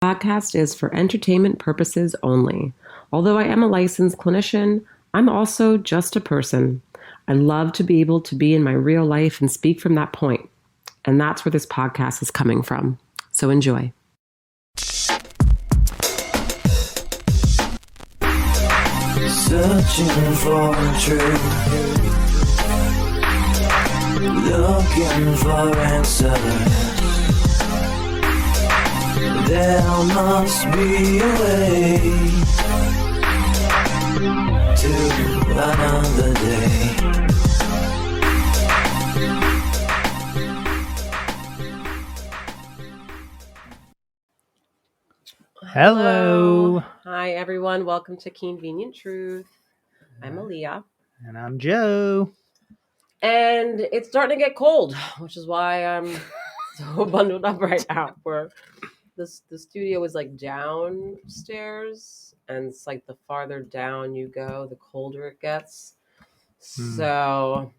Podcast is for entertainment purposes only. Although I am a licensed clinician, I'm also just a person. I love to be able to be in my real life and speak from that point. And that's where this podcast is coming from. So enjoy. Searching for truth, looking for answers. There must be a way to another day. Hello. Hi, everyone. Welcome to Convenient Truth. I'm Aaliyah. And I'm Joe. And it's starting to get cold, which is why I'm so bundled up right now. The studio is like downstairs, and it's like the farther down you go, the colder it gets. So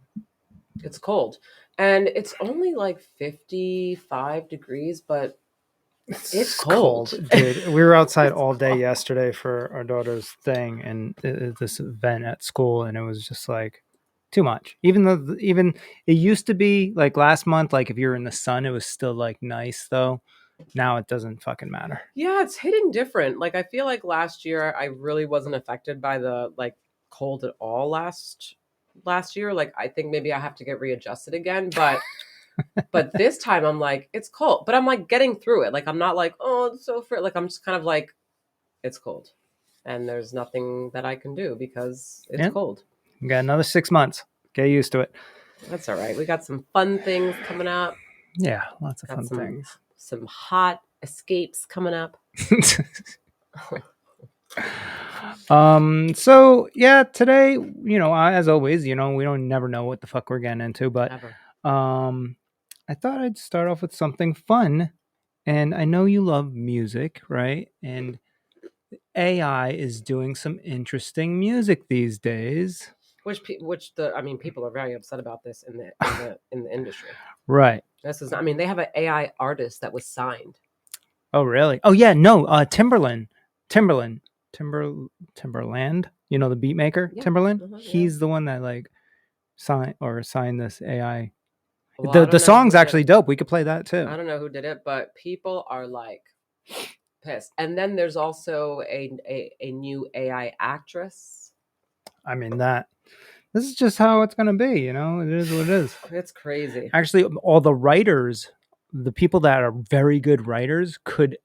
it's cold. And it's only like 55 degrees, but it's cold. Dude. We were outside all day yesterday for our daughter's thing and this event at school, and it was just like too much. Even it used to be like last month, like if you're in the sun, it was still like nice though. Now it doesn't fucking matter. Yeah, it's hitting different. Like I feel like last year I really wasn't affected by the like cold at all last year. Like I think maybe I have to get readjusted again, but this time I'm like it's cold, but I'm like getting through it. Like I'm not like, oh, it's so free. Like I'm just kind of like it's cold. And there's nothing that I can do because it's cold. We got another 6 months. Get used to it. That's all right. We got some fun things coming up. Yeah, lots of fun things. Some hot escapes coming up. So yeah, today, as always, we don't never know what the fuck we're getting into, but Never. I thought I'd start off with something fun. And I know you love music, right? And AI is doing some interesting music these days. People are very upset about this in the industry. Right. They have an AI artist that was signed. Oh, really? Oh, yeah. No, Timberland, the beat maker, Yeah. Timberland. Yeah. He's the one that like signed this AI. Well, The song's actually dope. We could play that too. I don't know who did it, but people are like pissed. And then there's also a new AI actress. I mean, this is just how it's going to be. It is what it is. It's crazy. Actually, all the writers, the people that are very good writers could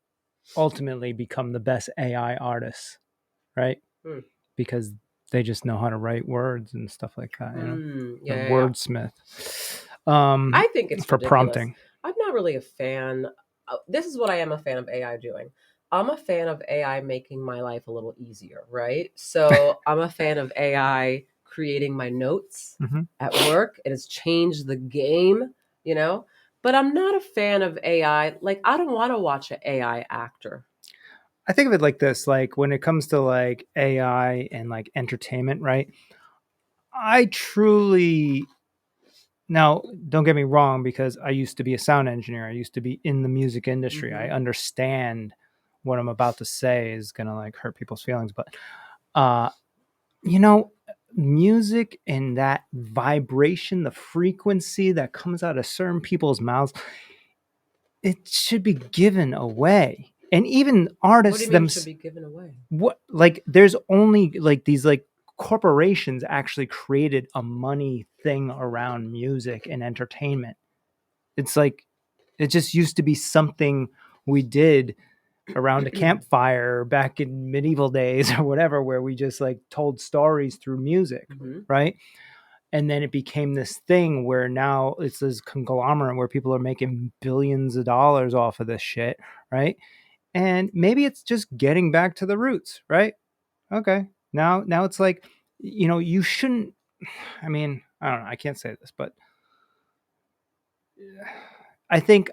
ultimately become the best AI artists, right? Because they just know how to write words and stuff like that. Wordsmith. I think it's for ridiculous. Prompting. I'm not really a fan. This is what I am a fan of AI doing. I'm a fan of AI making my life a little easier, right? So I'm a fan of AI creating my notes at work. It has changed the game, but I'm not a fan of AI. Like, I don't want to watch an AI actor. I think of it like this, like when it comes to like AI and like entertainment, right? I truly, now don't get me wrong, because I used to be a sound engineer. I used to be in the music industry. I understand what I'm about to say is going to like hurt people's feelings, but music and that vibration, the frequency that comes out of certain people's mouths, it should be given away. And even artists should be given away? What, like, there's only like these like corporations actually created a money thing around music and entertainment. It's like it just used to be something we did around a campfire back in medieval days or whatever, where we just like told stories through music, right? And then it became this thing where now it's this conglomerate where people are making billions of dollars off of this shit, right? And maybe it's just getting back to the roots, right? Okay. Now it's like, you shouldn't, I mean, I don't know, I can't say this, but I think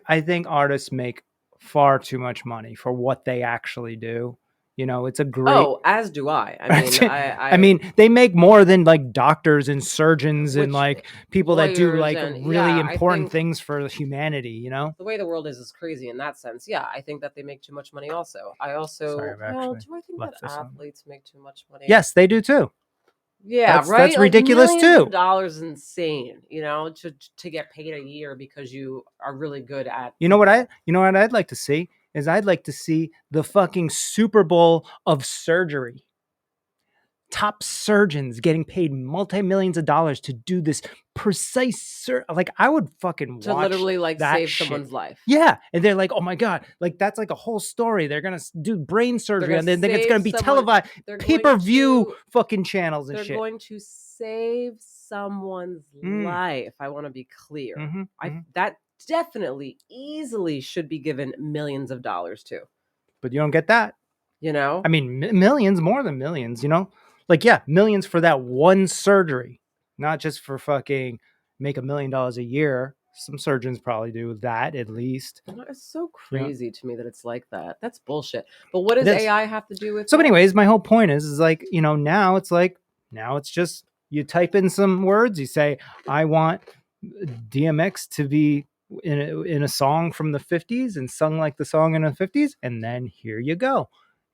artists make far too much money for what they actually do. You know, it's a great. Oh, as do I. I mean, I mean, they make more than like doctors and surgeons and Which like people that do lawyers like and really I important think things for humanity. You know. the way the world is crazy in that sense. Yeah, I think that they make too much money. Also, I also Sorry, I've well, actually do I think that left this on. athletes make too much money? Yes, they do too. Yeah, That's right. Like ridiculous millions too. of dollars, is insane. You know, to get paid a year because you are really good at. You know what I'd like to see is I'd like to see the fucking Super Bowl of surgery. Top surgeons getting paid multi-millions of dollars to do this precise like I would fucking To watch literally like that save shit. someone's life. Yeah, and they're like, oh my god, like that's like a whole story. They're gonna do brain surgery, and then it's gonna be televised, pay-per-view fucking channels and they're shit. They're going to save someone's life. I want to be clear. That definitely, easily should be given millions of dollars to. But you don't get that. You know, I mean, millions, more than millions. You know, like yeah, millions for that one surgery, not just for fucking make $1 million a year. Some surgeons probably do that at least. It's so crazy to me that it's like that. That's bullshit. But what does AI have to do with So anyways, my whole point is like, you know, now it's just you type in some words, you say, I want DMX to be in a song from the 50s and sung like the song in the 50s, and then here you go.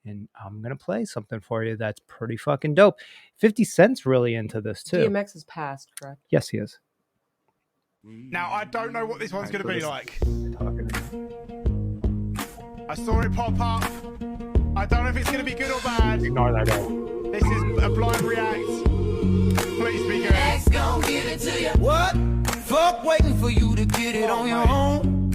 And I'm going to play something for you that's pretty fucking dope. 50 Cent's really into this too. DMX is past, correct? Yes, he is. Now, I don't know what this one's going to be like. I saw it pop up. I don't know if it's going to be good or bad. Ignore that guy. This is a blind react. Please be good. X gon' give it to you. What? Fuck waiting for you to get it on your own.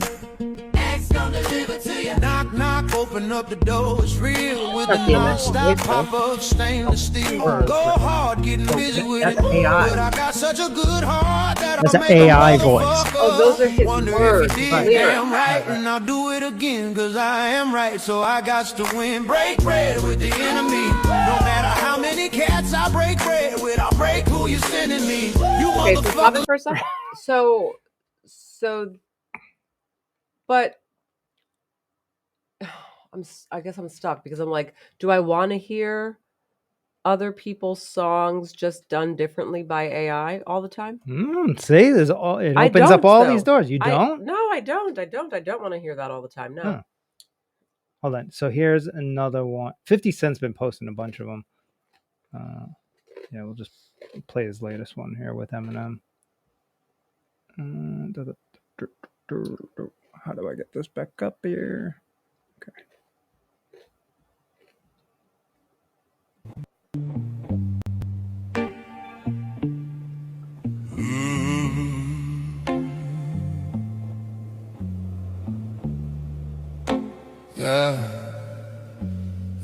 X gon' deliver to you. Knock, knock, open up the door. It's real with a non-stop pop of stainless steel. Go hard, getting busy with it. But I got such a good heart that that's I'll an make AI voice. Oh, those are his wonder words. if he did damn right, and I'll do it again, cause I am right, so I got to win. Break bread with the enemy. No matter how many cats I break bread with, I'll break who you sending me. You Okay, so stop motherfucker. it for a second. So, but I guess I'm stuck because I'm like, do I want to hear other people's songs just done differently by AI all the time? See, it opens up all these doors. You don't? No, I don't. I don't want to hear that all the time. No. Huh. Hold on. So here's another one. 50 Cent's been posting a bunch of them. Yeah, we'll just play his latest one here with Eminem. How do I get this back up here? Okay. Yeah,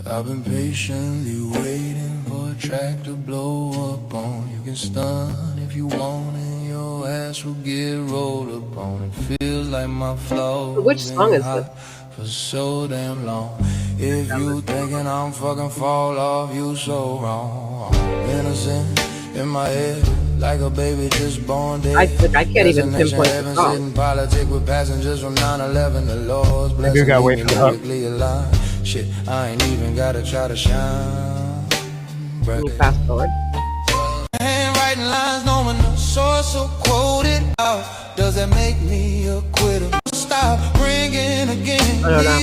I've been patiently waiting for a track to blow up on. You can stun if you want, and your ass will get rolled up on. It feels like my flow. Which song is this? For so damn long. If you thinking I'm fucking fall off, you so wrong. Innocent in my head, like a baby just born dead. I can't even pinpoint the song. Sitting politic with passengers from 9/11. The Lord's blessing. You gotta wait for the hook. Shit, I ain't even gotta try to shine. Can you fast forward? Handwriting lines, knowing the source will quote it out. Does that make me a quitter? Stop ringing again. I don't know.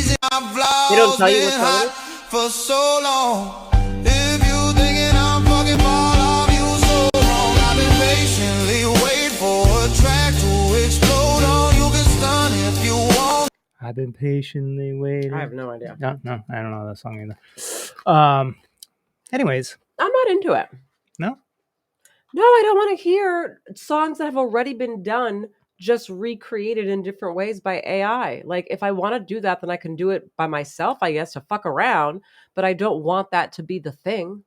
They don't tell you what's going on? For so long. If you thinking I'm fucking fall off, you so wrong. I've been patiently waiting for a track to explode on. You can stun if you want. I've been patiently waiting. I have no idea. No, I don't know that song either. Anyways. I'm not into it. No? No, I don't want to hear songs that have already been done just recreated in different ways by AI. Like, if I want to do that, then I can do it by myself, I guess, to fuck around. But I don't want that to be the thing.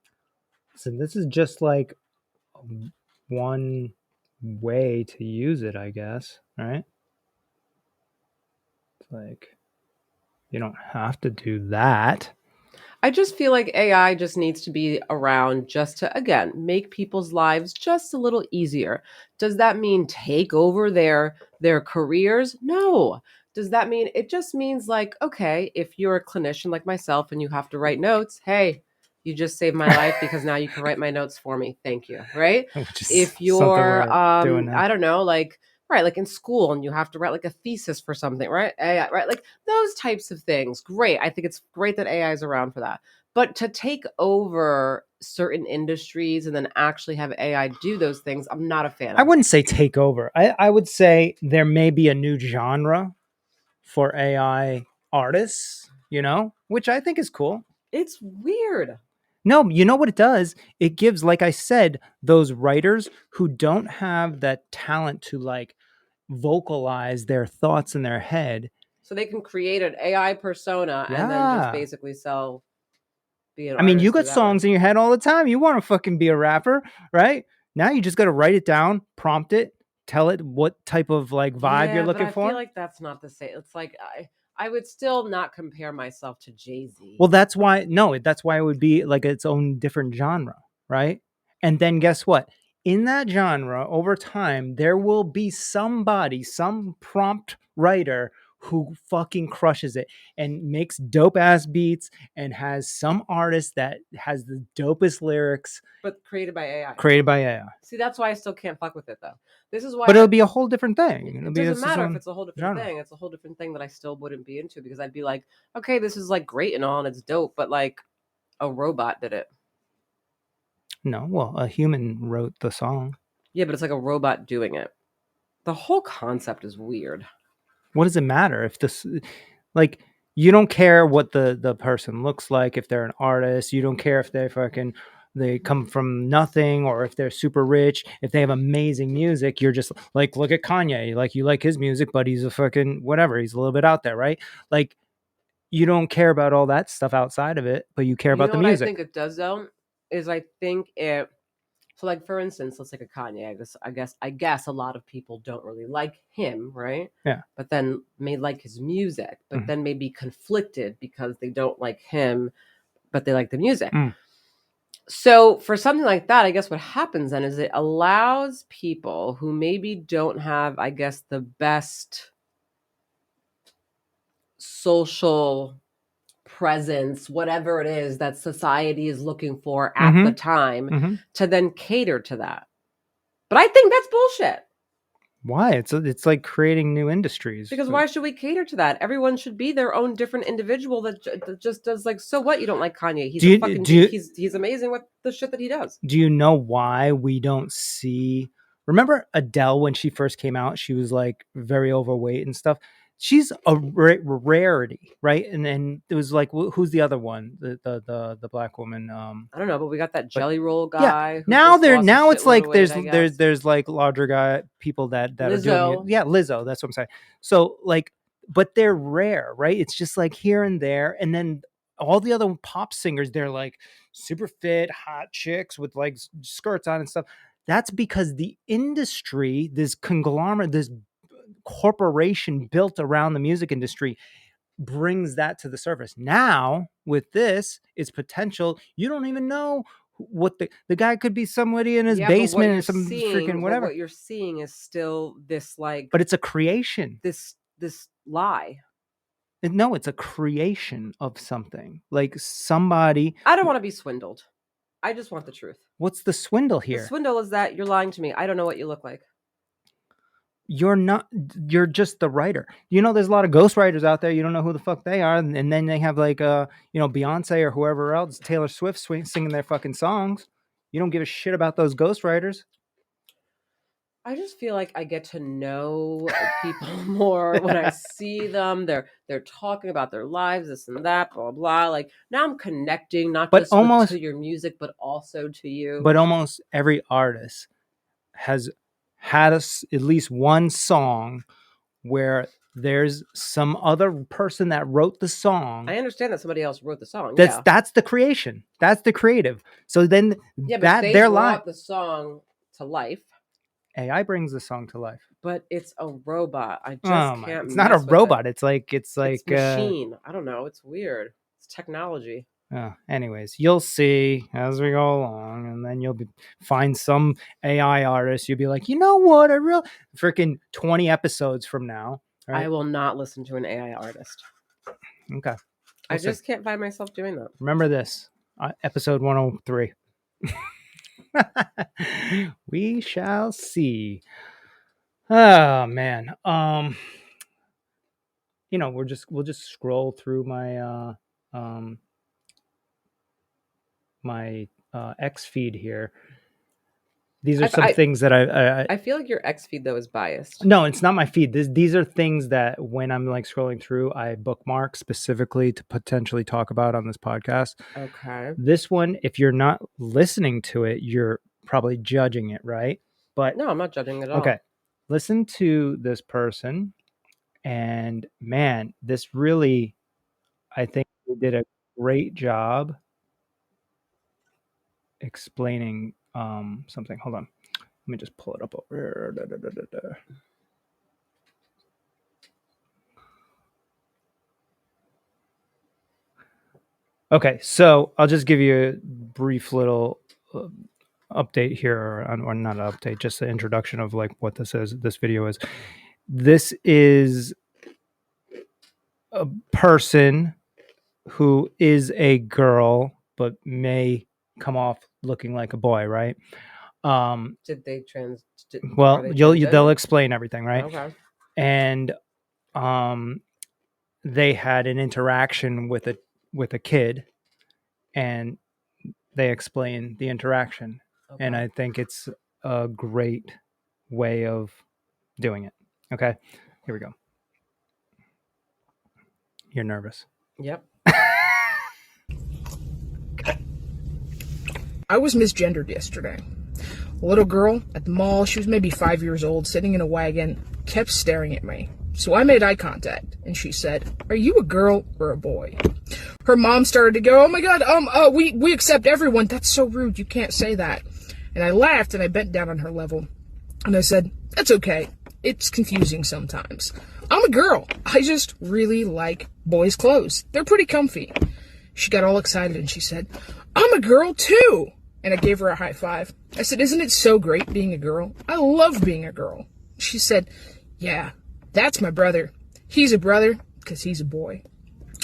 So this is just like one way to use it, I guess, right? It's like, you don't have to do that. I just feel like AI just needs to be around just to, again, make people's lives just a little easier. Does that mean take over their careers? No. Does that mean it just means like, okay, if you're a clinician like myself and you have to write notes, hey, you just saved my life because now you can write my notes for me. Thank you. Right? Which is If something you're we're doing now. I don't know, like right, like in school and you have to write like a thesis for something, right? AI, right? Like those types of things. Great. I think it's great that AI is around for that. But to take over certain industries and then actually have AI do those things, I'm not a fan of. I wouldn't say take over. I would say there may be a new genre for AI artists, which I think is cool. It's weird. No, you know what it does? It gives, like I said, those writers who don't have that talent to like vocalize their thoughts in their head. So they can create an AI persona and then just Yeah. basically be an I mean, artist you through got that songs way. in your head all the time. You want to fucking be a rapper, right? Now you just got to write it down, prompt it, tell it what type of like vibe you're Yeah, but looking I feel for. like that's not the same. It's like I would still not compare myself to Jay-Z. Well, that's why it would be like its own different genre, right? And then guess what? In that genre, over time, there will be somebody, some prompt writer who fucking crushes it and makes dope ass beats and has some artist that has the dopest lyrics But created by AI. created by AI. See, that's why I still can't fuck with it though. This is why But it'll be a whole different thing. it doesn't matter if it's a whole different thing. It's a whole different thing that I still wouldn't be into because I'd be like, okay, this is like great and all and it's dope, but like a robot did it. No, well, a human wrote the song. Yeah, but it's like a robot doing it. The whole concept is weird. What does it matter if this, like, you don't care what the person looks like, if they're an artist, you don't care if they come from nothing or if they're super rich, if they have amazing music. You're just like, look at Kanye, like you like his music, but he's a fucking whatever, he's a little bit out there, right? Like, you don't care about all that stuff outside of it, but you care about the music. I think it does though is I think it. So like for instance, let's take a Kanye. I guess a lot of people don't really like him, right? Yeah. But then may like his music, but then may be conflicted because they don't like him, but they like the music. So for something like that, I guess what happens then is it allows people who maybe don't have, I guess, the best social presence, whatever it is that society is looking for at the time, to then cater to that. But I think that's bullshit. Why? It's like creating new industries. Because why should we cater to that? Everyone should be their own different individual that just does like, so what? You don't like Kanye? He's amazing with the shit that he does. Do you know why we don't see? Remember Adele when she first came out? She was like very overweight and stuff. She's a rarity, right? And it was like, who's the other one? The black woman. I don't know, but we got that jelly roll guy. Yeah. Now it's like there's like larger guy people that Lizzo. are doing it. Yeah, Lizzo. That's what I'm saying. So like, but they're rare, right? It's just like here and there, and then all the other pop singers, they're like super fit, hot chicks with like skirts on and stuff. That's because the industry, this conglomerate, this corporation built around the music industry brings that to the surface. Now with this, it's potential. You don't even know what the guy could be, somebody in his basement and some freaking whatever. What you're seeing is still this like, but it's a creation. This lie. No, it's a creation of something. Like somebody. I don't want to be swindled. I just want the truth. What's the swindle here? The swindle is that you're lying to me. I don't know what you look like. You're not. You're just the writer. There's a lot of ghostwriters out there. You don't know who the fuck they are, and then they have like Beyonce or whoever else, Taylor Swift singing their fucking songs. You don't give a shit about those ghostwriters. I just feel like I get to know people more when I see them. They're talking about their lives, this and that, blah blah. Like now I'm connecting not just to your music, but also to you. But almost every artist has had at least one song where there's some other person that wrote the song. I understand that somebody else wrote the song. That's the creation. That's the creative. So then but they brought the song to life. AI brings the song to life. But it's a robot. I just can't. It's not a robot. It's like it's machine. I don't know. It's weird. It's technology. Anyways, you'll see as we go along, and then you'll find some AI artist. You'll be like, you know what? I freaking 20 episodes from now, Right? I will not listen to an AI artist. Okay. I just can't find myself doing that. Remember this, episode 103. We shall see. Oh man. We'll just scroll through my my X feed here. These are some things that I feel like your X feed though is biased. No, it's not my feed. These are things that when I'm like scrolling through, I bookmark specifically to potentially talk about on this podcast. Okay. This one, if you're not listening to it, you're probably judging it, right? But no, I'm not judging at all. Okay. Listen to this person, and man, this really, I think we did a great job explaining something. Hold on. Let me just pull it up over here. Okay, so I'll just give you a brief little update here, or not an update, just the introduction of like what this is. This video is. This is a person who is a girl, but may come off looking like a boy, right? Did they Well, they'll explain everything, right? Okay. And they had an interaction with a kid, and they explain the interaction. Okay. And I think it's a great way of doing it. Okay, here we go. You're nervous. Yep. I was misgendered yesterday. A little girl at the mall, she was maybe 5 years old, sitting in a wagon, kept staring at me. So I made eye contact, and she said, "Are you a girl or a boy?" Her mom started to go, "Oh my God, we accept everyone. That's so rude. You can't say that." And I laughed, and I bent down on her level, and I said, "That's okay. It's confusing sometimes. I'm a girl. I just really like boys' clothes. They're pretty comfy." She got all excited, and she said, "I'm a girl too." And I gave her a high five. I said, "Isn't it so great being a girl? I love being a girl." She said, "Yeah, that's my brother. He's a brother because he's a boy."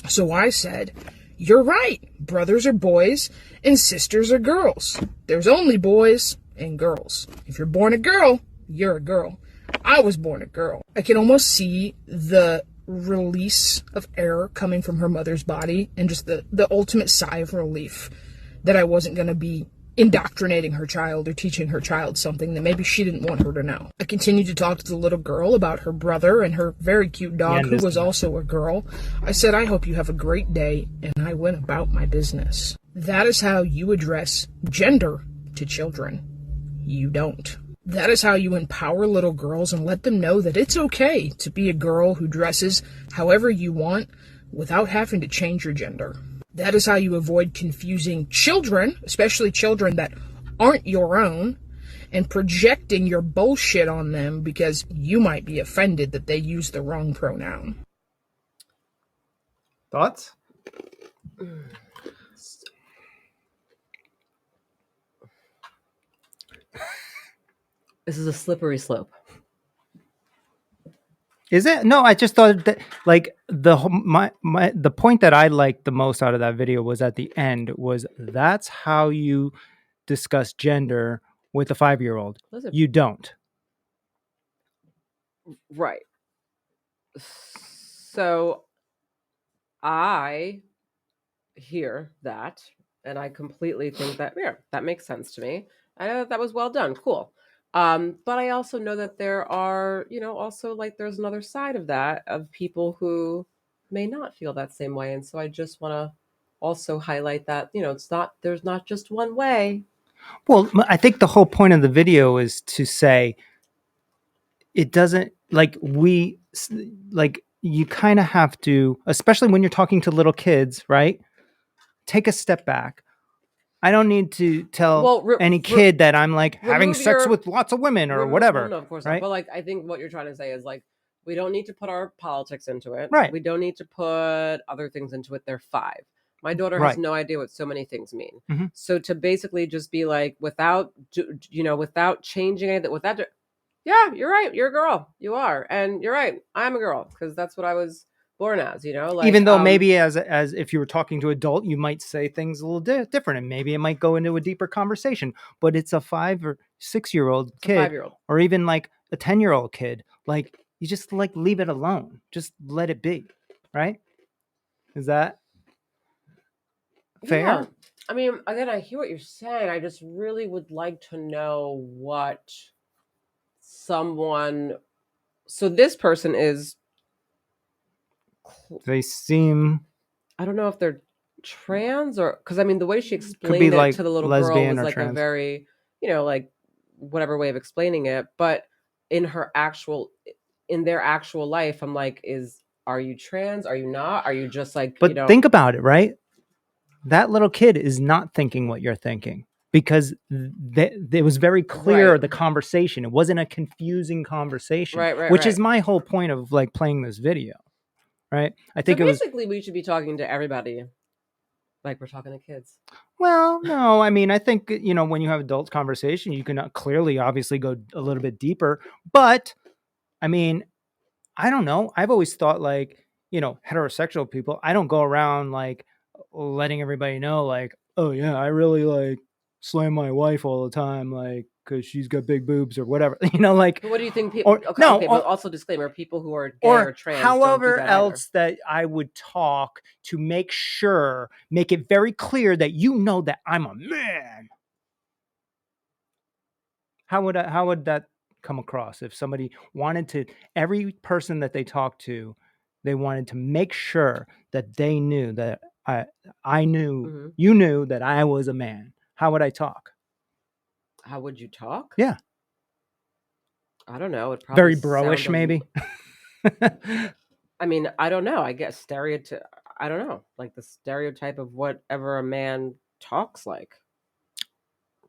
So I said, "You're right. Brothers are boys and sisters are girls. There's only boys and girls. If you're born a girl, you're a girl. I was born a girl." I can almost see the release of air coming from her mother's body and just the ultimate sigh of relief that I wasn't going to be indoctrinating her child or teaching her child something that maybe she didn't want her to know. I continued to talk to the little girl about her brother and her very cute dog who was also a girl. I said, "I hope you have a great day," and I went about my business. That is how you address gender to children. You don't. That is how you empower little girls and let them know that it's okay to be a girl who dresses however you want without having to change your gender. That is how you avoid confusing children, especially children that aren't your own, and projecting your bullshit on them because you might be offended that they use the wrong pronoun. Thoughts? This is a slippery slope. Is it? No, I just thought that like the point that I liked the most out of that video was at the end was that's how you discuss gender with a 5-year-old. You don't. Right. So I hear that, and I completely think that, yeah, that makes sense to me. I know that was well done. Cool. But I also know that there are, also like there's another side of that of people who may not feel that same way. And so I just want to also highlight that, there's not just one way. Well, I think the whole point of the video is to say it doesn't you kind of have to, especially when you're talking to little kids, right? Take a step back. I don't need to tell any kid that I'm like having sex with lots of women or whatever. Well, no, of course right? not. But like, I think what you're trying to say is like, we don't need to put our politics into it. Right. We don't need to put other things into it. They're 5. My daughter has no idea what so many things mean. Mm-hmm. So to basically just be like, without changing anything, Yeah, you're right. You're a girl. You are. And you're right. I'm a girl because that's what I was born as, like Even though maybe as if you were talking to adult, you might say things a little different, and maybe it might go into a deeper conversation. But it's a 5 or 6-year-old it's a kid, 5-year-old. or even like a 10-year-old kid. Like, you just like leave it alone. Just let it be, right? Is that fair? Yeah. I mean, again, I hear what you're saying. I just really would like to know what someone. So this person is. They seem I don't know if they're trans or because I mean the way she could be explained it like to the little girl lesbian was or like a trans. very, like whatever way of explaining it. But in their actual life, I'm like, are you trans? Are you not? Are you just like, But think about it, right? That little kid is not thinking what you're thinking, because it was very clear, Right. the conversation. It wasn't a confusing conversation, Right. which is my whole point of like playing this video, right? I So think it was. basically, we should be talking to everybody like we're talking to kids. Well, no, I mean, I think, when you have adult conversation, you can clearly, obviously go a little bit deeper. But I mean, I don't know. I've always thought like, heterosexual people, I don't go around like letting everybody know like, oh yeah, I really like slam my wife all the time, like, because she's got big boobs or whatever, like, But what do you think people? or no, Okay, but also disclaimer: people who are gay or or trans don't do however that else that I would talk to make it very clear that that I'm a man. How would that come across if somebody wanted to, every person that they talk to, they wanted to make sure that they knew that I knew, either. you knew that I was a man? How would I talk? How would you talk? Yeah. I don't know. It probably Very bro-ish, maybe. I mean, I don't know. I guess stereotype. I don't know, like the stereotype of whatever a man talks like.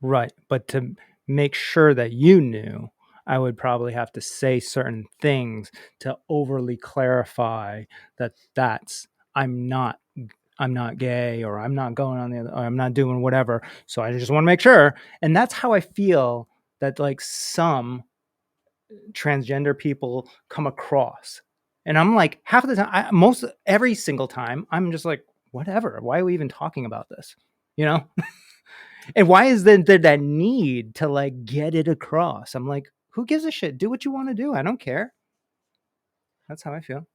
Right. But to make sure that you knew, I would probably have to say certain things to overly clarify that I'm not gay, or I'm not going on or I'm not doing whatever. So I just want to make sure. And that's how I feel that like some transgender people come across. And I'm like, half of the time, every single time, I'm just like, whatever. Why are we even talking about this? And why is there that need to like get it across? I'm like, who gives a shit? Do what you want to do. I don't care. That's how I feel.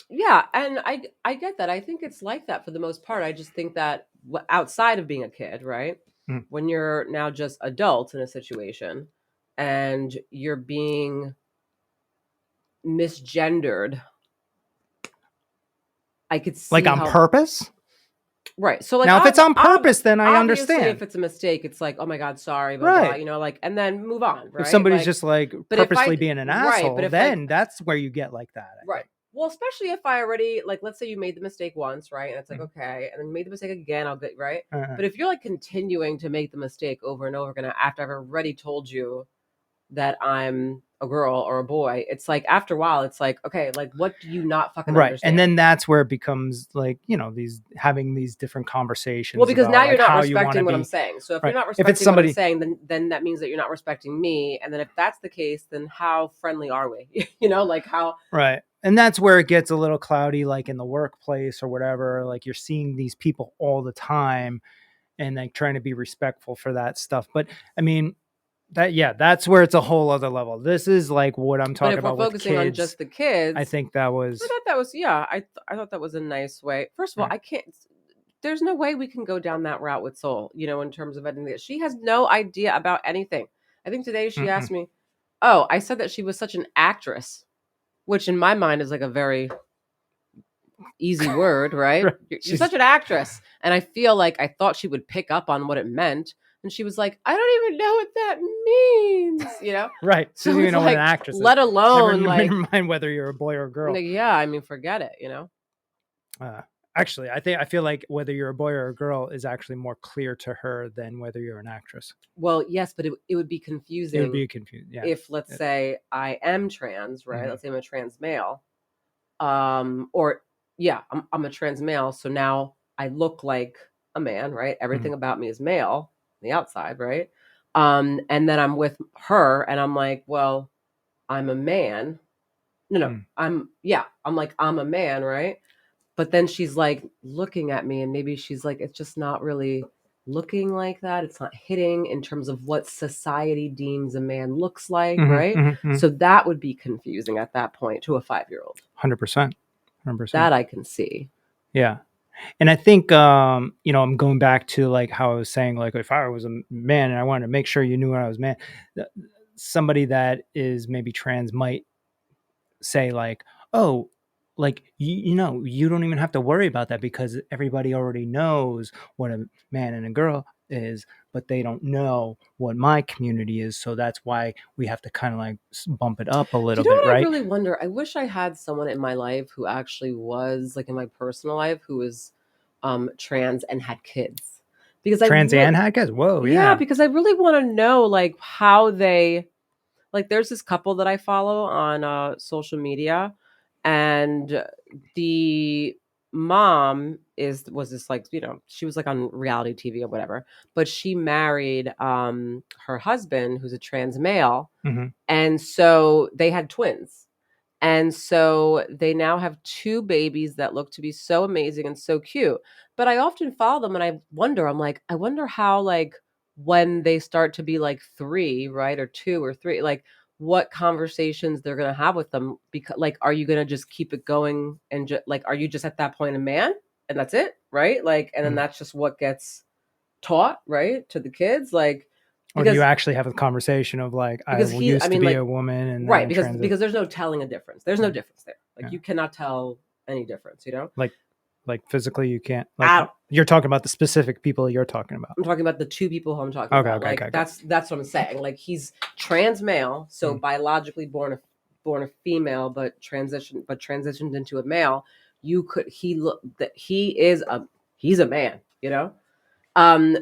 Yeah, and I get that. I think it's like that for the most part. I just think that outside of being a kid, right? Mm. When you're now just adult in a situation and you're being misgendered, I could see Like on purpose? Right. So like Now, if it's on purpose, then I obviously understand. if it's a mistake, it's like, oh my God, sorry, blah, Right. blah, like, and then move on, right? If somebody's like, just like but if purposely being an right, asshole, but if then that's where you get like that. I right. think. Well, especially if I already like, let's say you made the mistake once, right? And it's like, Mhm. okay, and then you made the mistake again, I'll get right. Uh-huh. But if you're like continuing to make the mistake over and over again after I've already told you that I'm a girl or a boy, it's like after a while, it's like, okay, like what do you not fucking Right. understand? And then that's where it becomes like, having these different conversations. Well, because about, now like, you're not how respecting what be. I'm saying. So if Right. you're not If respecting it's somebody, what I'm saying, then that means that you're not respecting me. And then if that's the case, then how friendly are we? Like how. Right. And that's where it gets a little cloudy, like in the workplace or whatever. Like you're seeing these people all the time and like trying to be respectful for that stuff. But I mean, that's where it's a whole other level. This is like what I'm talking about with kids. But if we're focusing on just the kids, I think that was. I thought that was I thought that was a nice way. First of all, I can't. There's no way we can go down that route with Soul. In terms of editing it, she has no idea about anything. I think today she asked me, "Oh, I said that she was such an actress," which in my mind is like a very easy word, right? Right. You're such an actress. And I feel like I thought she would pick up on what it meant. And she was like, I don't even know what that means, Right. So you know what an actress is. Let alone never mind whether you're a boy or a girl. Yeah, I mean, forget it, Actually, I feel like whether you're a boy or a girl is actually more clear to her than whether you're an actress. Well, yes, but it would be confusing. It would be confusing, yeah. If let's say I am trans, right? Mm-hmm. Let's say I'm a trans male. Or yeah, I'm a trans male, so now I look like a man, right? Everything about me is male on the outside, right? And then I'm with her and I'm like, well, I'm a man. No, I'm like, I'm a man, right? But then she's like looking at me and maybe she's like, it's just not really looking like that. It's not hitting in terms of what society deems a man looks like, right? So that would be confusing at that point to a 5-year-old. 100%. 100%. That I can see. Yeah. And I think, I'm going back to like how I was saying, like if I was a man and I wanted to make sure you knew when I was a man, somebody that is maybe trans might say like, oh, like, you don't even have to worry about that because everybody already knows what a man and a girl is, but they don't know what my community is. So that's why we have to kind of like bump it up a little bit, what right? I really wonder? I wish I had someone in my life who actually was like in my personal life who was trans and had kids. Because trans and had kids? Whoa, yeah, because I really want to know like how they like there's this couple that I follow on social media, and the mom was this like, she was like on reality TV or whatever, but she married her husband who's a trans male. And so they had twins. And so they now have 2 babies that look to be so amazing and so cute. But I often follow them and I wonder how, like, when they start to be like 3, right? Or 2 or 3, like what conversations they're going to have with them. Because like, are you going to just keep it going and like, are you just at that point a man and that's it? Right. Like, and then that's just what gets taught, right, to the kids. Like, or do you actually have a conversation of like, I used to be a woman and right, because there's no telling a difference. There's no difference there. Like you cannot tell any difference, like physically you can't, like you're talking about the specific people you're talking about. I'm talking about the 2 people who I'm talking about. Okay, like that's what I'm saying. Like he's trans male, so biologically born a female, but transitioned into a male. He's a man,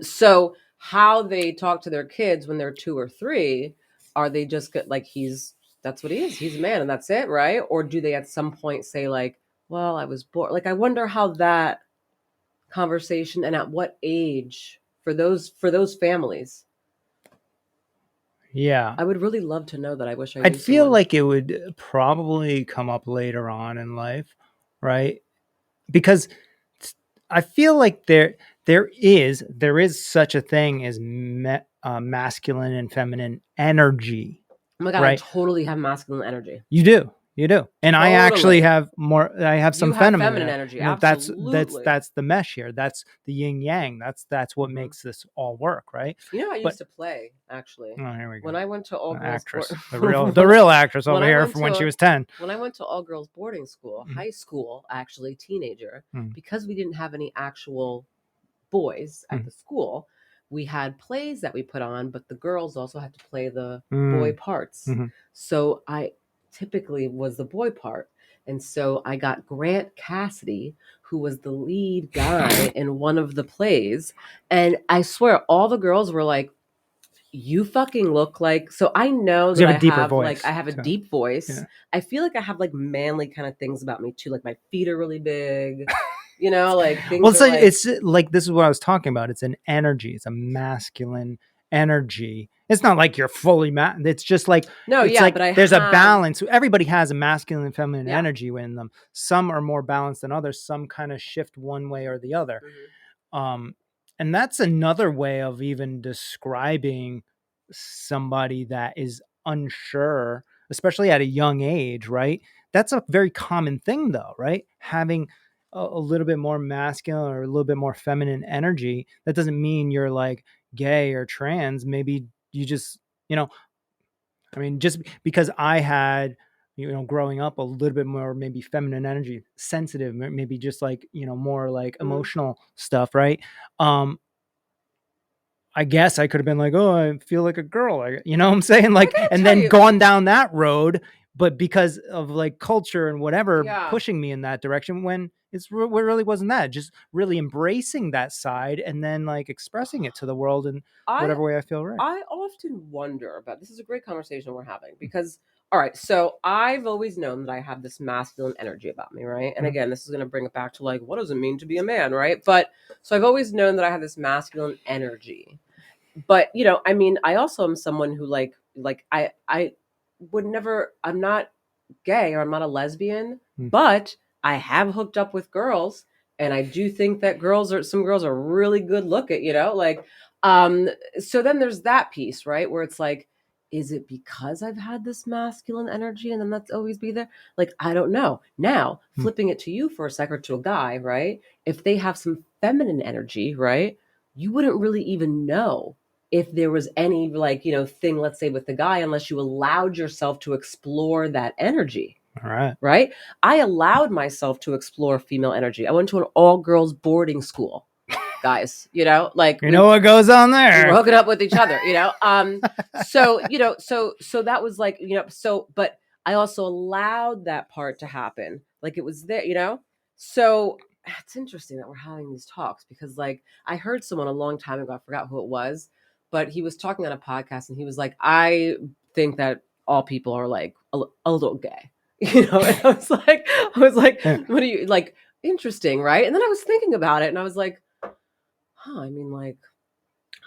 So how they talk to their kids when they're 2 or 3, are they just like that's what he is? He's a man and that's it, right? Or do they at some point say like, well, I was born, like I wonder how that conversation and at what age for those families. Yeah. I would really love to know that. I wish I'd feel like it would probably come up later on in life, right? Because I feel like there is such a thing as masculine and feminine energy. Oh my God, right? I totally have masculine energy. You do. And I actually have some feminine energy. Absolutely. That's the mesh here. That's the yin yang. That's what makes this all work, right? I used to play actually. Oh, here we go. When I went to all girls actress, the real actress over here from when she was 10. When I went to all girls boarding school, high school, actually teenager, because we didn't have any actual boys at the school, we had plays that we put on, but the girls also had to play the boy parts. So I typically was the boy part. And so I got Grant Cassidy, who was the lead guy in one of the plays. And I swear all the girls were like, you fucking look like, so I know that I have a deep voice. Yeah. I feel like I have like manly kind of things about me too. Like my feet are really big, like things. Well, it's like, this is what I was talking about. It's an energy. It's a masculine energy. It's not like you're fully it's just like, but there's a balance. Everybody has a masculine and feminine energy in them. Some are more balanced than others. Some kind of shift one way or the other. And that's another way of even describing somebody that is unsure, especially at a young age, right? That's a very common thing though, right? Having a little bit more masculine or a little bit more feminine energy. That doesn't mean you're like gay or trans. Maybe you just, just because I had, growing up a little bit more maybe feminine energy, sensitive, maybe just like, more like emotional stuff, right? I guess I could have been like, oh, I feel like a girl. You know what I'm saying? Like, and then gone down that road, but because of like culture and whatever pushing me in that direction, when it really wasn't that. Just really embracing that side and then like expressing it to the world in whatever way I feel right. I often wonder about, this is a great conversation we're having, because all right, so I've always known that I have this masculine energy about me, right? And again, this is going to bring it back to like, what does it mean to be a man, right? But so I've always known that I have this masculine energy. but you know, I mean, I also am someone who like I would never. I'm not gay or I'm not a lesbian, but I have hooked up with girls, and I do think that some girls are really good looking, you know, like so then there's that piece, right? Where it's like, is it because I've had this masculine energy and then that's always be there? Like, I don't know. Now, flipping it to you for a second, or to a guy, right? If they have some feminine energy, right? You wouldn't really even know if there was any, like, you know, thing, let's say, with the guy, unless you allowed yourself to explore that energy. All right. Right. I allowed myself to explore female energy. I went to an all girls boarding school, guys, you know, like, You know what goes on there? we were hooking up with each other, you know? So, you know, so that was like, you know, so, but I also allowed that part to happen. Like, it was there, you know? So it's interesting that we're having these talks, because like I heard someone a long time ago, I forgot who it was, but he was talking on a podcast and he was like, I think that all people are like a little gay, you know? And I was like, what are you, like, interesting, right? And then I was thinking about it and I was like, I mean, like,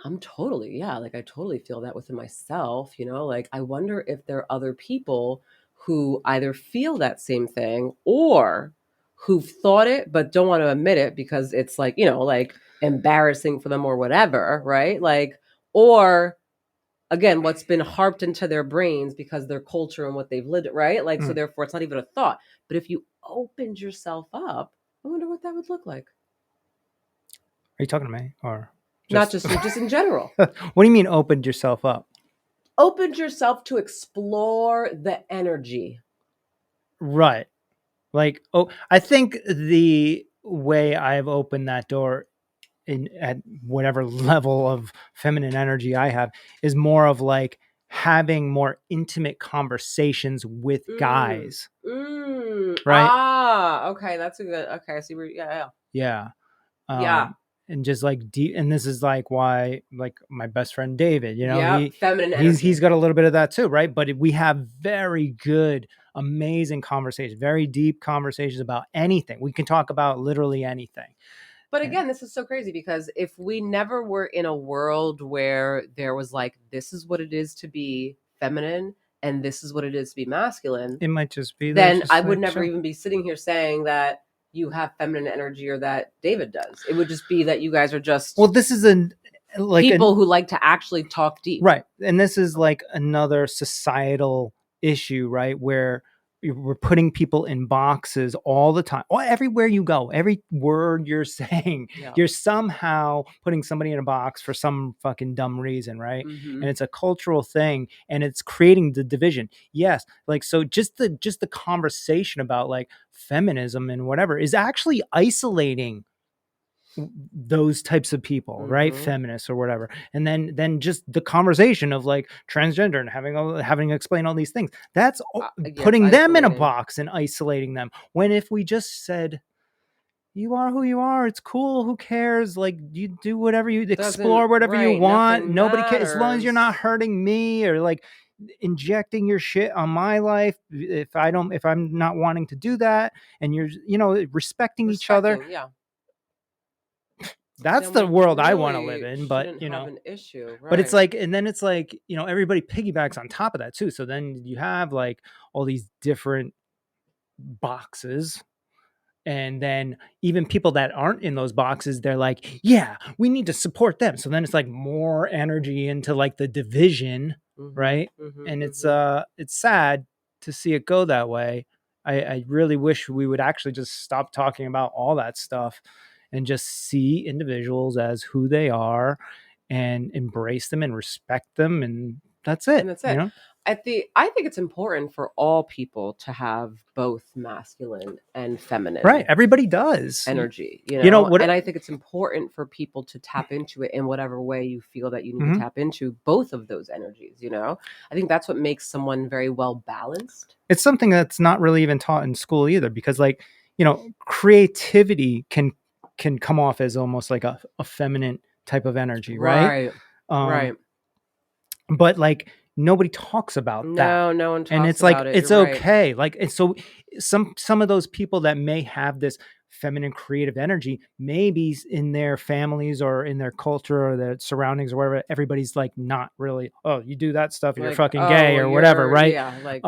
I'm totally, yeah, like I totally feel that within myself, you know, like I wonder if there are other people who either feel that same thing or who've thought it but don't want to admit it because it's like, you know, like embarrassing for them or whatever, right? Like, or again, what's been harped into their brains because their culture and what they've lived, right? Like, so therefore it's not even a thought. But if you opened yourself up, I wonder what that would look like. Are you talking to me or Not just in general? What do you mean opened yourself up? Opened yourself to explore the energy. Right. Like, I think the way I've opened that door at whatever level of feminine energy I have is more of like having more intimate conversations with guys. Right. Ah, okay. That's a good, okay. I see where, yeah. Yeah. And just like deep, and this is like why, like my best friend David, you know, feminine energy. he's got a little bit of that too, right? But we have very good, amazing conversations, very deep conversations about anything. We can talk about literally anything. But again, this is so crazy because if we never were in a world where there was like, this is what it is to be feminine and this is what it is to be masculine, it might just be, then I would never even be sitting here saying that you have feminine energy or that David does. It would just be that you guys are just, well, this is people who like to actually talk deep. Right. And this is like another societal issue, right? Where we're putting people in boxes all the time. Everywhere you go, every word you're saying, you're somehow putting somebody in a box for some fucking dumb reason, right? Mm-hmm. And it's a cultural thing and it's creating the division. Yes. Like, so just the conversation about like feminism and whatever is actually isolating those types of people, right? Feminists or whatever. And then just the conversation of like transgender and having to explain all these things, that's putting them in a box and isolating them. When if we just said, you are who you are, it's cool, who cares, like you do whatever you explore, whatever you want, nobody cares, as long as you're not hurting me or like injecting your shit on my life. If I'm not wanting to do that, and you're, you know, respecting each other, that's the world I want to live in. But you know, an issue, right? But it's like, and then it's like, you know, everybody piggybacks on top of that too. So then you have like all these different boxes. And then even people that aren't in those boxes, they're like, yeah, we need to support them. So then it's like more energy into like the division, right? And it's sad to see it go that way. I really wish we would actually just stop talking about all that stuff and just see individuals as who they are and embrace them and respect them. And that's it. And that's it. You know? I think it's important for all people to have both masculine and feminine. Right. Everybody does. Energy, and I think it's important for people to tap into it in whatever way you feel that you need to tap into both of those energies, you know? I think that's what makes someone very well balanced. It's something that's not really even taught in school either, because like, you know, creativity can come off as almost like a feminine type of energy, right? Right. But like nobody talks about that. No one talks and it's about like it. It's okay. Right. Like, and so some of those people that may have this feminine creative energy, maybe in their families or in their culture or their surroundings or wherever, everybody's like not really, oh, you do that stuff, you're Like, fucking oh, gay well, or whatever, right? yeah, like,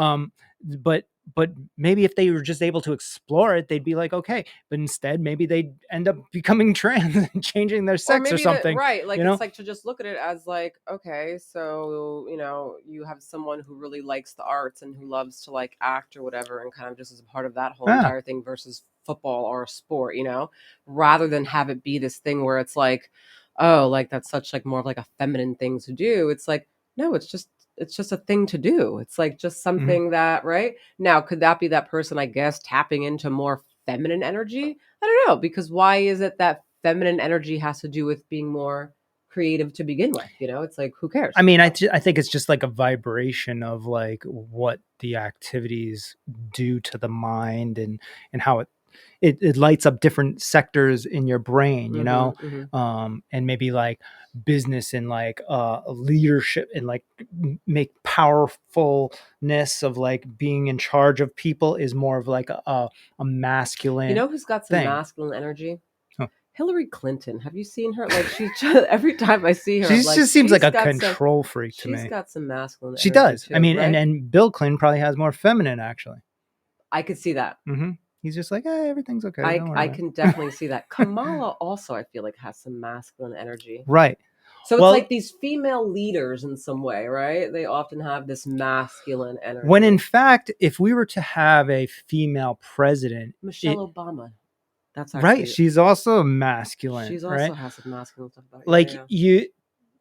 But maybe if they were just able to explore it, they'd be like, okay. But instead, maybe they'd end up becoming trans and changing their or sex or maybe that, something. right? Like, You it's know? like to just look at it as like, okay, so you have someone who really likes the arts and who loves to like act or whatever, and kind of just as a part of that whole Yeah. entire thing versus football or a sport, rather than have it be this thing where it's like, oh, like that's such like more of like a feminine thing to do. It's like, no, it's just a thing to do. It's like just something that, right? Now, could that be that person, I guess, tapping into more feminine energy? I don't know, because why is it that feminine energy has to do with being more creative to begin with? It's like, who cares? I mean, I think it's just like a vibration of like what the activities do to the mind and how it lights up different sectors in your brain, and maybe like business and like leadership and like make powerfulness of like being in charge of people is more of like a masculine You know who's got some thing. masculine energy? Huh. Hillary Clinton. Have you seen her? Like, she's just, every time I see her, She I'm like, just seems like a got control freak to She's me. got some masculine She energy does. too, I mean, right? and Bill Clinton probably has more feminine actually. I could see that. He's just like, hey, everything's okay. Don't worry I about it. can definitely see that. Kamala also, I feel like, has some masculine energy. Right. So Well, it's like these female leaders in some way, right? They often have this masculine energy. when in fact, if we were to have a female president, Michelle Obama, that's right, actually, she's also masculine. she's right? also has some masculine stuff about. Like Yeah. you,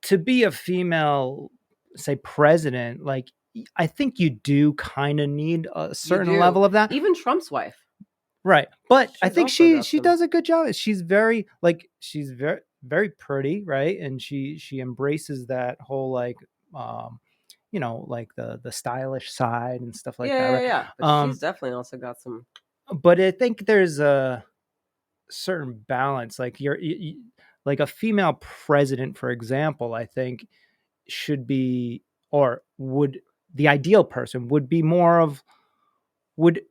to be a female, say president, like I think you do kind of need a certain do. level of that. Even Trump's wife. Right. But I She's think also she got she some. does a good job. She's very very pretty, right? And she embraces that whole like like the stylish side and stuff like that, right? Yeah. But she's definitely also got some. But I think there's a certain balance. Like like a female president, for example, I think should be, or would, the ideal person would be more of, would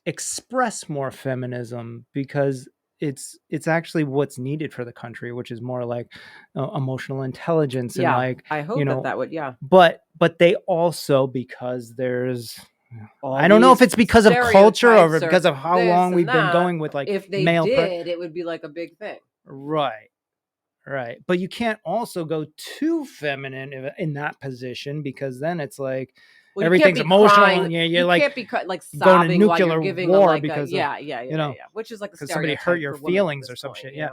express more feminism, because it's actually what's needed for the country, which is more like emotional intelligence and like, I hope that would, but they also, because there's, all I don't know if these it's because of culture or stereotypes because of how this long and we've been that. going with like If they male did, it would be like a big thing. right. But you can't also go too feminine in that position, because then it's like, Well, everything's emotional, and you're like, can't be like going to sobbing while nuclear you're giving war like because of, yeah, which is like a because stereotype somebody hurt your for women at feelings this or some point, shit.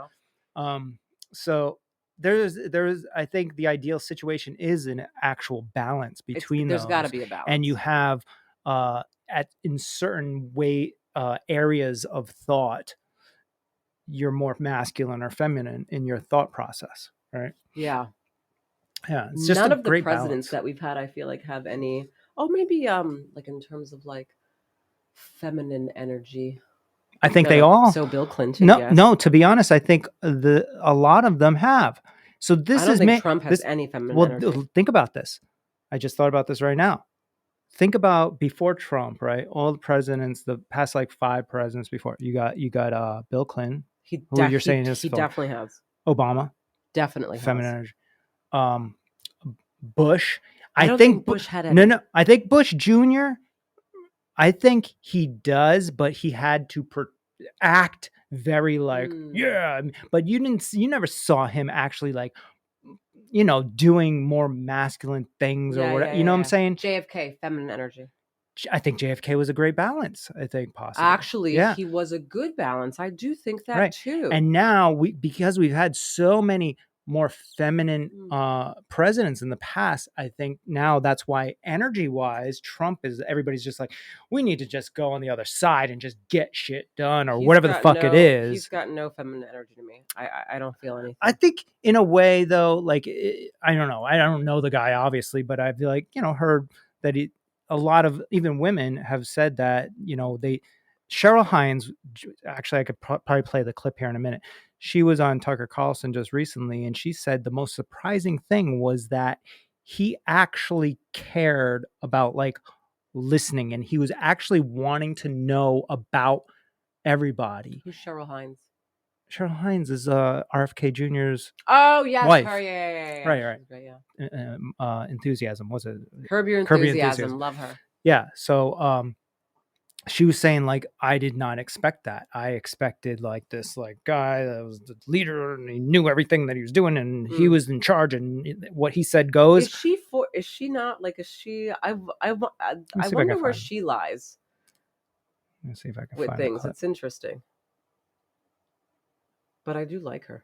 So there's I think the ideal situation is an actual balance between there's those. got to be a balance, and you have in certain way areas of thought, you're more masculine or feminine in your thought process, right? Yeah. It's just none a of the great presidents balance that we've had, I feel like, have any. Oh, maybe like in terms of like feminine energy. I think they all. So Bill Clinton. No. To be honest, I think a lot of them have. So this I don't is think Trump has any feminine energy. Think about this. I just thought about this right now. Think about before Trump, right? All the presidents, the past like 5 presidents before. You got Bill Clinton. Who you're saying is he definitely has. Obama. Definitely feminine has. energy. Bush. I don't think Bush had any. No. I think Bush Jr. I think he does, but he had to act very like, yeah. But you never saw him actually like, doing more masculine things or whatever. You know what I'm saying? JFK, feminine energy. I think JFK was a great balance. I think possibly. Actually, he was a good balance. I do think that too. And now because we've had so many more feminine presidents in the past, I think now that's why energy wise, everybody's just like, we need to just go on the other side and just get shit done or whatever the fuck it is. He's got no feminine energy to me. I don't feel anything. I think in a way though, like, I don't know. I don't know the guy obviously, but I've like, heard that a lot of even women have said that, Cheryl Hines, actually I could probably play the clip here in a minute. She was on Tucker Carlson just recently, and she said the most surprising thing was that he actually cared about like listening, and he was actually wanting to know about everybody. Who's Cheryl Hines? Cheryl Hines is RFK Jr.'s Oh yes, wife. her. Yeah. Right. She's great, yeah. Enthusiasm. Was it? Curb Your Enthusiasm. Love her. Yeah. So she was saying, like, I did not expect that. I expected like this like guy that was the leader and he knew everything that he was doing and he was in charge and what he said goes. Is she not like? Is she? I Let me see if I wonder can where find she lies Let me see if I can with find things. it. It's interesting, but I do like her.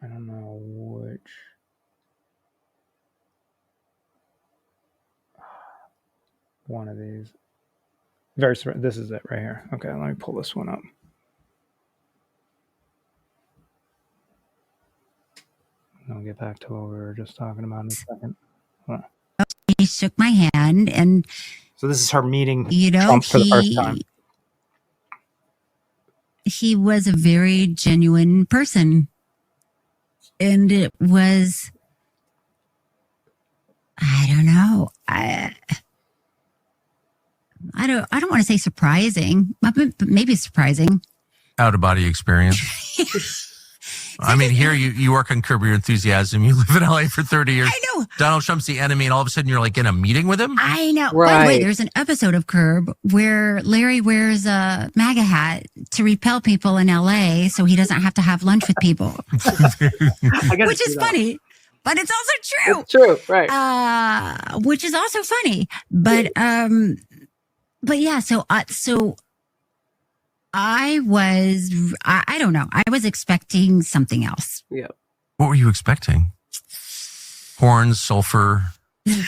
I don't know which. One of these. This is it right here. Okay, let me pull this one up. I'll get back to what we were just talking about in a second. He shook my hand, and so this is her meeting Trump for the first time. He was a very genuine person, and it was, I don't know, I don't want to say surprising, but maybe surprising. Out of body experience. I mean, here you work on Curb Your Enthusiasm. You live in LA for 30 years. I know. Donald Trump's the enemy, and all of a sudden you're like in a meeting with him? I know. Right. By the way, there's an episode of Curb where Larry wears a MAGA hat to repel people in LA so he doesn't have to have lunch with people. Which is funny, but it's also true. It's true, right. Which is also funny. But yeah, so I don't know. I was expecting something else. Yeah. What were you expecting? Horns, sulfur. I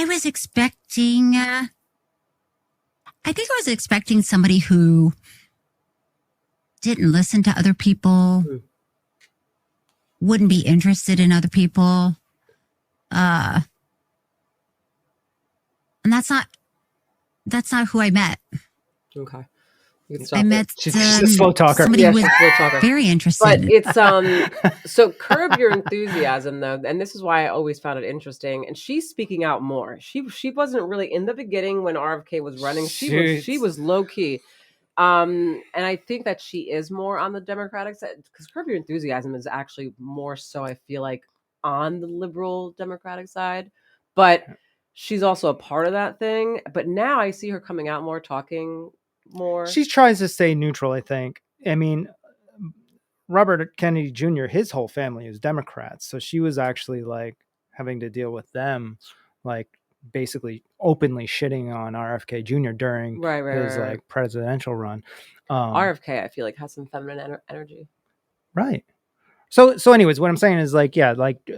was expecting. I think I was expecting somebody who didn't listen to other people, wouldn't be interested in other people, and that's not who I met. Okay. I met she's a slow talker. Somebody was slow talker. very interested. But it's so Curb Your Enthusiasm though, and this is why I always found it interesting. And she's speaking out more. She wasn't really in the beginning when RFK was running. She was low key. And I think that she is more on the Democratic side because Curb Your Enthusiasm is actually more so, I feel like, on the liberal Democratic side. But she's also a part of that thing. But now I see her coming out more, talking more. She tries to stay neutral, I think. I mean, Robert Kennedy Jr., his whole family is Democrats. So she was actually like having to deal with them, like basically openly shitting on RFK Jr. during his like presidential run. RFK, I feel like, has some feminine energy. Right. So anyways, what I'm saying is like, yeah, like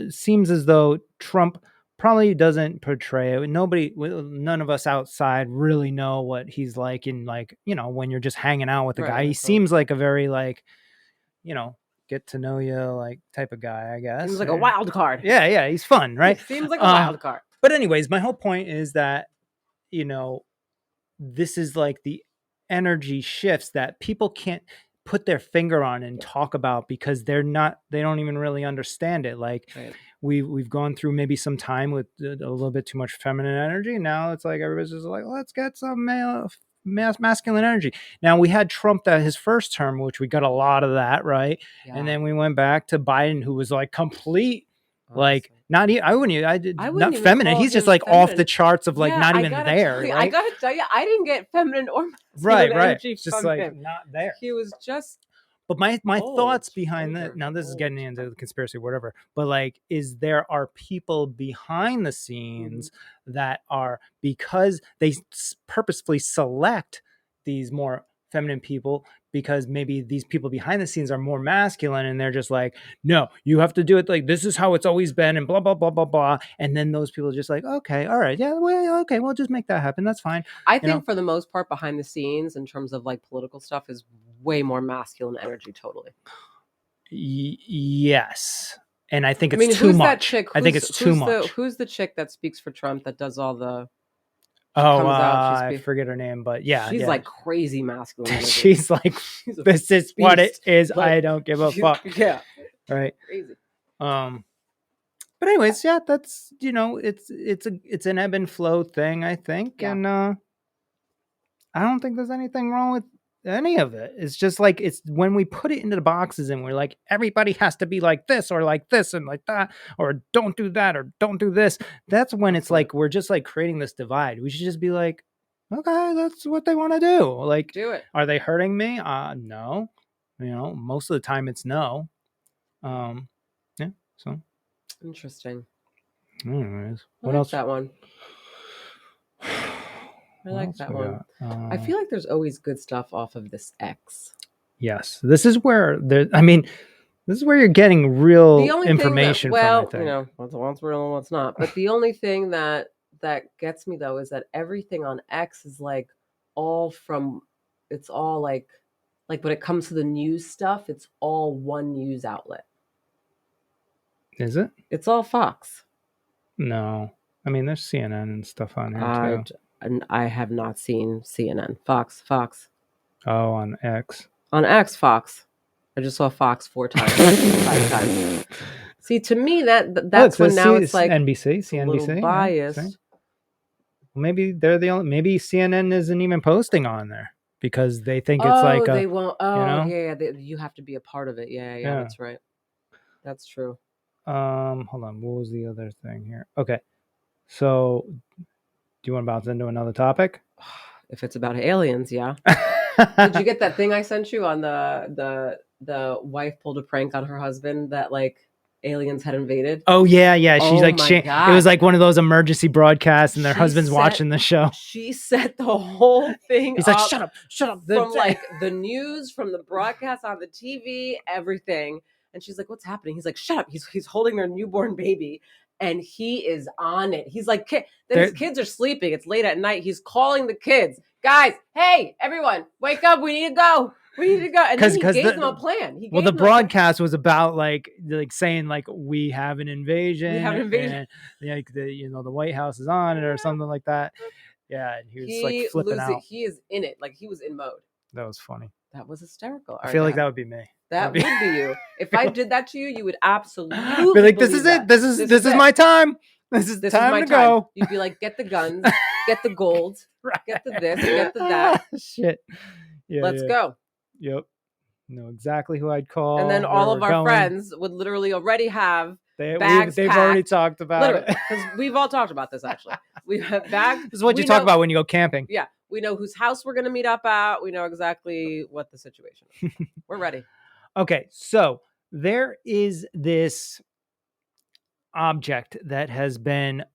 seems as though Trump probably doesn't portray it. None of us outside really know what he's like in, like, you know, when you're just hanging out with the guy. He seems like a very like, you know, get to know you like type of guy, I guess. Seems like a wild card. Yeah, he's fun, right? Seems like a wild card. But anyways, my whole point is that, you know, this is like the energy shifts that people can't put their finger on and talk about because they don't even really understand it. Like we've gone through maybe some time with a little bit too much feminine energy. And now it's like everybody's just like, let's get some masculine energy. Now we had Trump that his first term, which we got a lot of that, right? Yeah. And then we went back to Biden, who was like complete, like not feminine. He's just like feminine. Off the charts of like not even there. Right? I gotta tell you, I didn't get feminine or masculine energy just from like him. not there. He was just. But my thoughts behind that, now this is getting into the conspiracy, whatever, but like, there are people behind the scenes that are, because they purposefully select these more feminine people, because maybe these people behind the scenes are more masculine and they're just like, no, you have to do it like this is how it's always been and blah blah blah blah blah. And then those people are just like, okay, all right, yeah, well, okay, we'll just make that happen, that's fine. I think for the most part behind the scenes in terms of like political stuff is way more masculine energy. Totally. Yes. And I think it's too much. I think it's too much. Who's the chick that speaks for Trump that does all the I forget her name, but yeah, she's like crazy masculine. She's like, this is what it is. Like, I don't give a fuck. Yeah, right. Crazy. But anyways, yeah, that's it's an ebb and flow thing, I think, Yeah. and I don't think there's anything wrong with any of it. It's just like it's when we put it into the boxes and we're like everybody has to be like this or like this and like that or don't do that or don't do this. That's when it's like we're just like creating this divide. We should just be like, okay, that's what they want to do. Like, Do it. are they hurting me? No. Most of the time it's no. Yeah. So Interesting. anyways, I what like else? that one. I What like else that we one. got? I feel like there's always good stuff off of this X. Yes, this is where this is where you're getting real information from, I think. What's real and what's not. But the only thing that gets me though is that everything on X is like it's all like when it comes to the news stuff, it's all one news outlet. Is it? It's all Fox. No. I mean, there's CNN and stuff on here too. And I have not seen CNN. Fox. Oh, on X. On X, Fox. I just saw Fox 4 times, 5 times. See, to me, that's when now it's like NBC, CNBC, a little biased. Yeah, well, maybe they're the only. Maybe CNN isn't even posting on there because they think it's like they won't. Oh, yeah. You have to be a part of it. Yeah. That's right. That's true. Hold on. What was the other thing here? Okay, so do you want to bounce into another topic? If it's about aliens, yeah. Did you get that thing I sent you on the wife pulled a prank on her husband that like aliens had invaded? Oh yeah. She's it was like one of those emergency broadcasts, and their husband's watching the show. She set the whole thing. He's like, shut up. From like the news, from the broadcast on the TV, everything. And she's like, what's happening? He's like, shut up. He's holding their newborn baby. And he is on it. He's like, his kids are sleeping. It's late at night. He's calling the kids. Guys, hey, everyone, wake up. We need to go. And then he gave them a plan. The broadcast was about like saying like we have an invasion. And like the White House is on it or something like that. Yeah, and he was like flipping out. He is in it. Like he was in mode. That was funny. That was hysterical. I feel like that would be me. That would be you. If I did that to you, you would absolutely be like, this is it. This is my time. This is time to go. You'd be like, get the guns, get the gold, get the this, get the that. Shit. Yeah, Let's go. Yep. Know exactly who I'd call. And then all of our friends would literally already have bags they've packed. Already talked about it. Because we've all talked about this, actually. We have bags. This is what you talk about when you go camping. Yeah. We know whose house we're going to meet up at. We know exactly what the situation is. We're ready. Okay. So there is this object that has been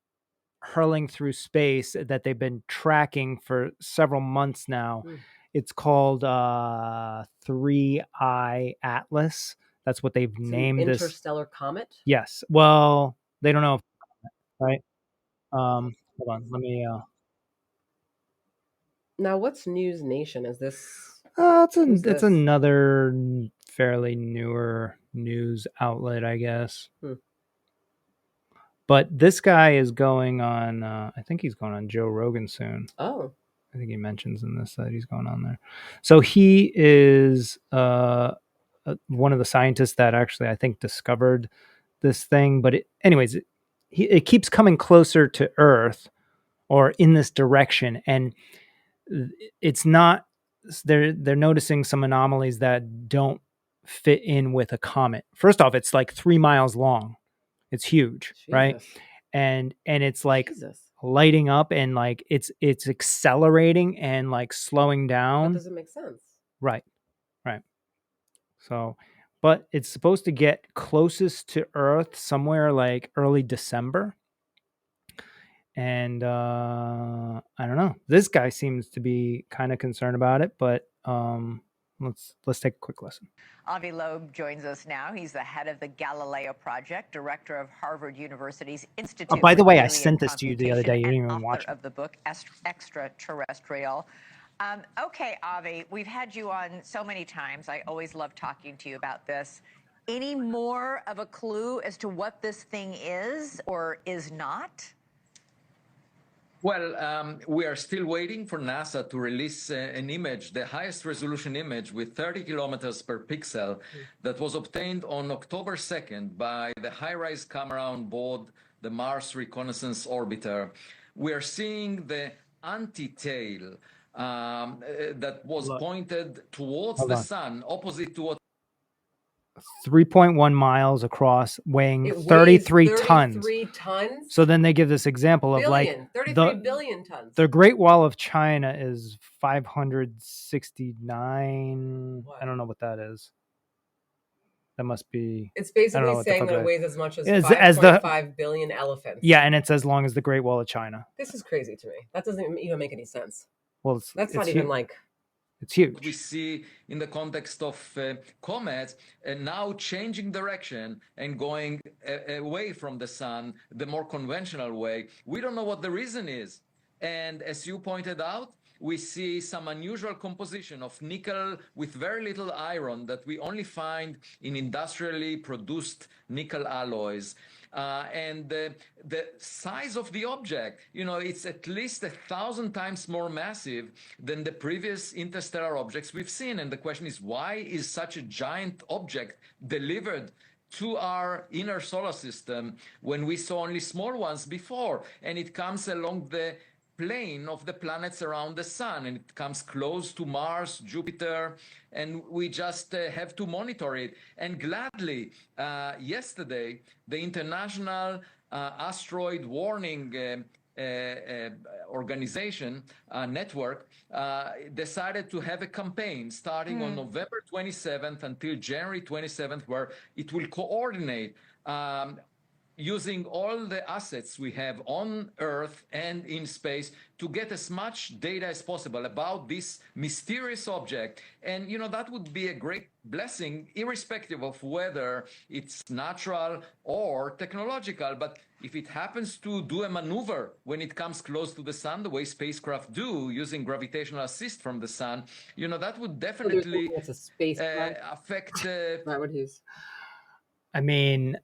hurling through space that they've been tracking for several months now. It's called 3I Atlas. That's what they've named this. Interstellar comet? Yes. Well, they don't know if right? Hold on. Let me Now, what's News Nation? Is this it's another fairly newer news outlet, I guess. But this guy is going on I think he's going on Joe Rogan soon. Oh. I think he mentions in this that he's going on there. So he is one of the scientists that actually, I think, discovered this thing. But it keeps coming closer to Earth or in this direction. And it's not, they're noticing some anomalies that don't fit in with a comet. First off, it's like 3 miles long. It's huge, right? And it's like lighting up and like it's accelerating and like slowing down. That doesn't make sense. Right. So, but it's supposed to get closest to Earth somewhere like early December. And I don't know. This guy seems to be kind of concerned about it, but let's take a quick listen. Avi Loeb joins us now. He's the head of the Galileo Project, director of Harvard University's Institute. Oh, by the way, I sent this to you the other day. You didn't even watch it. Of the book Extraterrestrial. Okay, Avi, we've had you on so many times. I always love talking to you about this. Any more of a clue as to what this thing is or is not? Well, we are still waiting for NASA to release an image, the highest resolution image with 30 kilometers per pixel that was obtained on October 2nd by the high-rise camera on board the Mars Reconnaissance Orbiter. We are seeing the anti-tail that was pointed towards the sun, opposite to what 3.1 miles across, weighing It weighs 33 tons. 33 tons? So then they give this example of Billion. like 33 billion tons. the Great Wall of China is 569. What? I don't know what that is. That must be. It's I don't know basically what the saying fuck that that it weighs as much as is. As the- 5.5 billion elephants. Yeah, and it's as long as the Great Wall of China. This is crazy to me. That doesn't even make any sense. Well, That's not even like. It's huge. we see in the context of comets now changing direction and going away from the sun, the more conventional way. We don't know what the reason is. And as you pointed out, we see some unusual composition of nickel with very little iron that we only find in industrially produced nickel alloys. And the size of the object, it's at least 1,000 times more massive than the previous interstellar objects we've seen. And the question is, why is such a giant object delivered to our inner solar system when we saw only small ones before? And it comes along the plane of the planets around the sun, and it comes close to Mars, Jupiter, and we just have to monitor it. And gladly, yesterday, the International Asteroid Warning organization network decided to have a campaign starting on November 27th until January 27th, where it will coordinate using all the assets we have on Earth and in space to get as much data as possible about this mysterious object. And, that would be a great blessing, irrespective of whether it's natural or technological. But if it happens to do a maneuver when it comes close to the sun, the way spacecraft do, using gravitational assist from the sun, that would definitely It's a spacecraft. affect... Not what he's. I mean,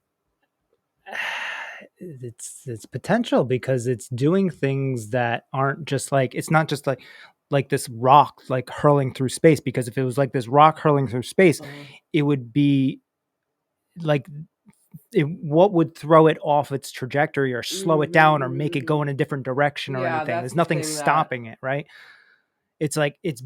it's potential because it's doing things that aren't just like, it's not just like this rock like hurling through space, because if it was like this rock hurling through space, it would be like what would throw it off its trajectory or slow it down or make it go in a different direction or anything. There's nothing stopping it, right? It's like it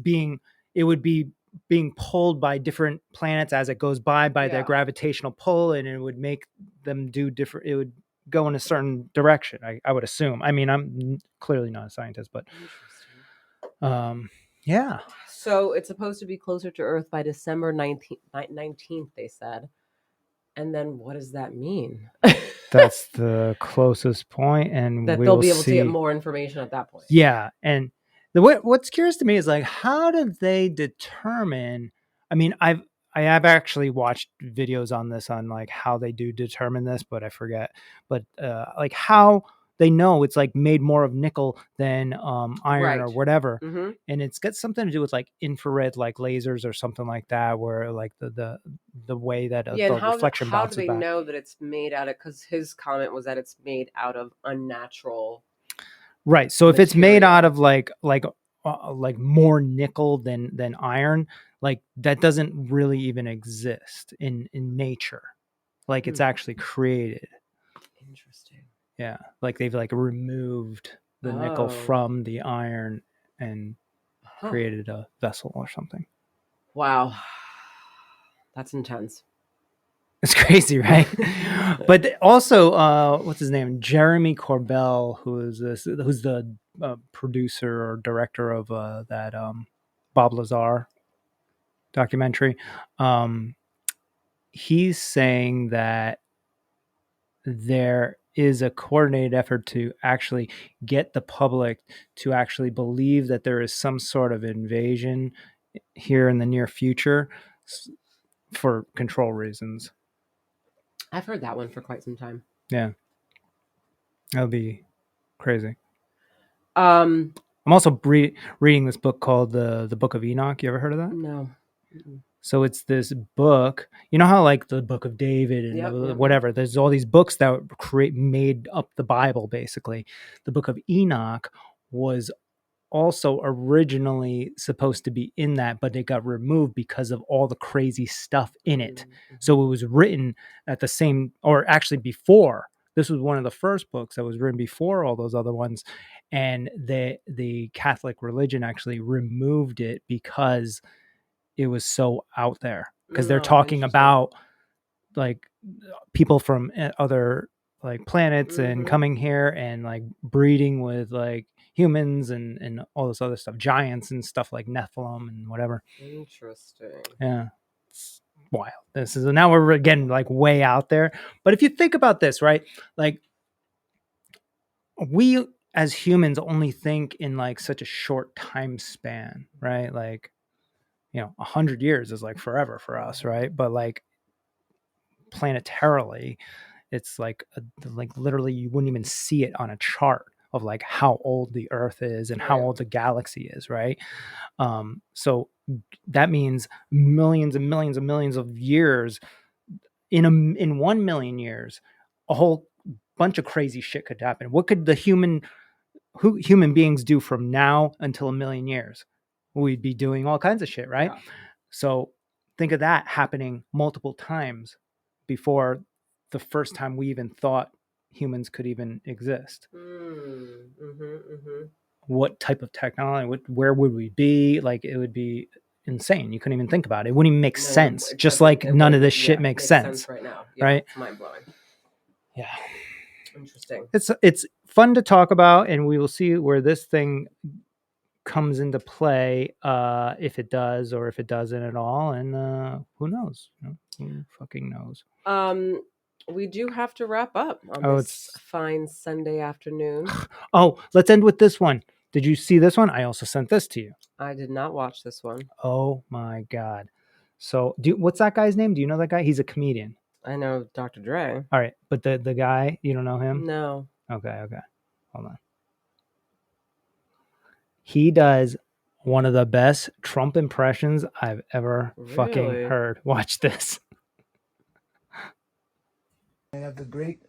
would be being pulled by different planets as it goes by their gravitational pull, and it would make them do different, it would go in a certain direction, I would assume. I mean, I'm clearly not a scientist, but yeah. So it's supposed to be closer to Earth by December 19th, they said. And then what does that mean? That's the closest point, and that they'll be able to get more information at that point. Yeah, and what's curious to me is like, how do they determine? I mean, I have actually watched videos on this on like how they do determine this, but I forget. But like how they know it's like made more of nickel than iron or whatever, and it's got something to do with like infrared like lasers or something like that, where like the way that the reflection bounces back. How do they know that it's made out of? Because his comment was that it's made out of unnatural. Right. So if it's made out of like more nickel than iron, like that doesn't really even exist in nature. Like it's actually created. Interesting. Yeah. Like they've like removed the nickel from the iron and created a vessel or something. Wow. That's intense. It's crazy, right? But also, what's his name? Jeremy Corbell, who's the producer or director of that Bob Lazar documentary. He's saying that there is a coordinated effort to actually get the public to actually believe that there is some sort of invasion here in the near future for control reasons. I've heard that one for quite some time. Yeah. That would be crazy. I'm also reading this book called the Book of Enoch. You ever heard of that? No. So it's this book. You know how like the Book of David and Yep. whatever. There's all these books that made up the Bible. Basically, the Book of Enoch was also originally supposed to be in that, but it got removed because of all the crazy stuff in it. So it was written at the same, or actually before. This was one of the first books that was written before all those other ones, and the Catholic religion actually removed it because it was so out there. Because they're talking about like people from other like planets and coming here and like breeding with like humans and all this other stuff, giants and stuff like Nephilim and whatever. Interesting. Yeah, it's wild. This is now we're again like way out there. But if you think about this, right, like we as humans only think in like such a short time span, right? Like, you know, 100 years is like forever for us, right? But like planetarily, it's like literally you wouldn't even see it on a chart of like how old the Earth is and how old the galaxy is, right? So that means millions and millions and millions of years. In 1 million years, a whole bunch of crazy shit could happen. What could human beings do from now until 1,000,000 years? We'd be doing all kinds of shit, right? So think of that happening multiple times before the first time we even thought humans could even exist. What type of technology? Where would we be? Like, it would be insane. You couldn't even think about it. It wouldn't even make sense. Just like none of this shit makes sense right now. right? It's mind blowing. Yeah. Interesting. It's fun to talk about, and we will see where this thing comes into play, if it does or if it doesn't at all, and who knows? Who fucking knows? We do have to wrap up on this fine Sunday afternoon. Oh, let's end with this one. Did you see this one? I also sent this to you. I did not watch this one. Oh my God. So what's that guy's name? Do you know that guy? He's a comedian. I know Dr. Dre. All right. But the guy, you don't know him? No. Okay. Hold on. He does one of the best Trump impressions I've ever fucking heard. Watch this. I have the great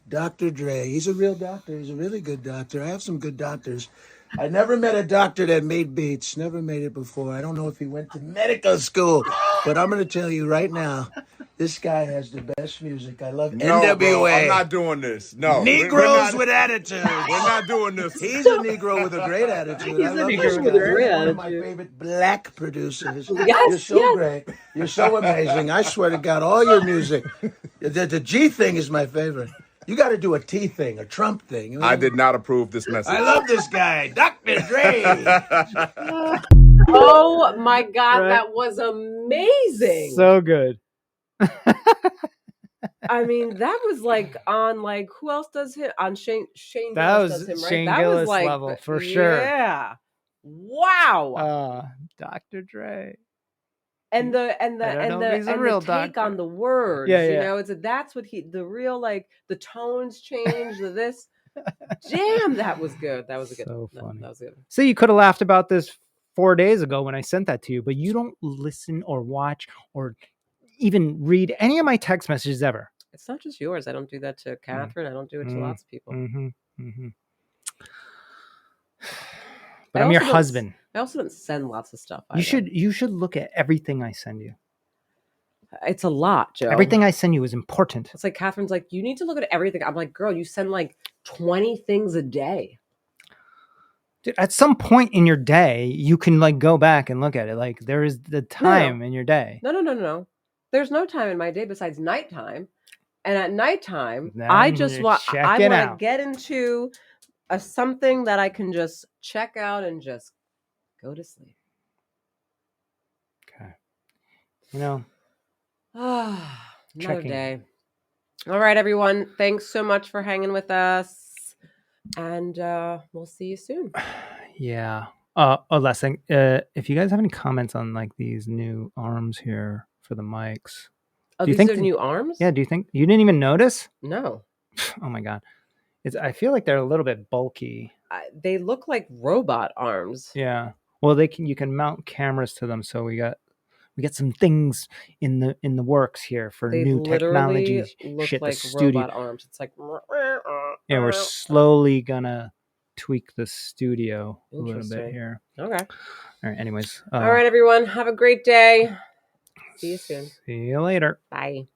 Dr. Dre. He's a real doctor. He's a really good doctor. I have some good doctors. I never met a doctor that made beats. Never made it before. I don't know if he went to medical school, but I'm going to tell you right now, this guy has the best music. I love NWA. Bro, I'm not doing this. No. Negroes with attitude. We're not doing this. He's a Negro with a great attitude. He's a Negro with a great attitude. One of my favorite black producers. You're so great. You're so amazing. I swear to God, all your music. The G thing is my favorite. You got to do a T thing, a Trump thing. You know? I did not approve this message. I love this guy, Dr. Dre. Oh my God, that was amazing. So good. I mean, that was like on like who else does him on Shane that Gillis was does him, right? Shane That Gillis was like level for sure. Yeah. Wow. Dr. Dre. And the real take doctor. on the words, Yeah. you know, that's what the real, like the tones change, this. Damn, that was good. That was a good. So funny. That was good. See, you could have laughed about this 4 days ago when I sent that to you, but you don't listen or watch or even read any of my text messages ever. It's not just yours. I don't do that to Catherine. I don't do it to lots of people. But I'm your husband. I also don't send lots of stuff. You should look at everything I send you. It's a lot, Joe. Everything I send you is important. It's like Catherine's like, you need to look at everything. I'm like, girl, you send like 20 things a day. Dude, at some point in your day, you can like go back and look at it. Like there is the time in your day. No. There's no time in my day besides nighttime. And at nighttime, I just want to get into something that I can just check out and just go to sleep. Okay. You know. Another day. All right, everyone. Thanks so much for hanging with us. And we'll see you soon. Yeah. Last thing. If you guys have any comments on like these new arms here for the mics. Oh, these are new arms? Yeah. Do you think you didn't even notice? No. Oh my God. I feel like they're a little bit bulky. They look like robot arms. Yeah. Well, you can mount cameras to them. So we we got some things in the works here for They new literally technology look shit. The like studio, robot arms. It's like, and we're slowly gonna tweak the studio a little bit interesting. here. Okay. All right. Anyways. All right, everyone. Have a great day. See you soon. See you later. Bye.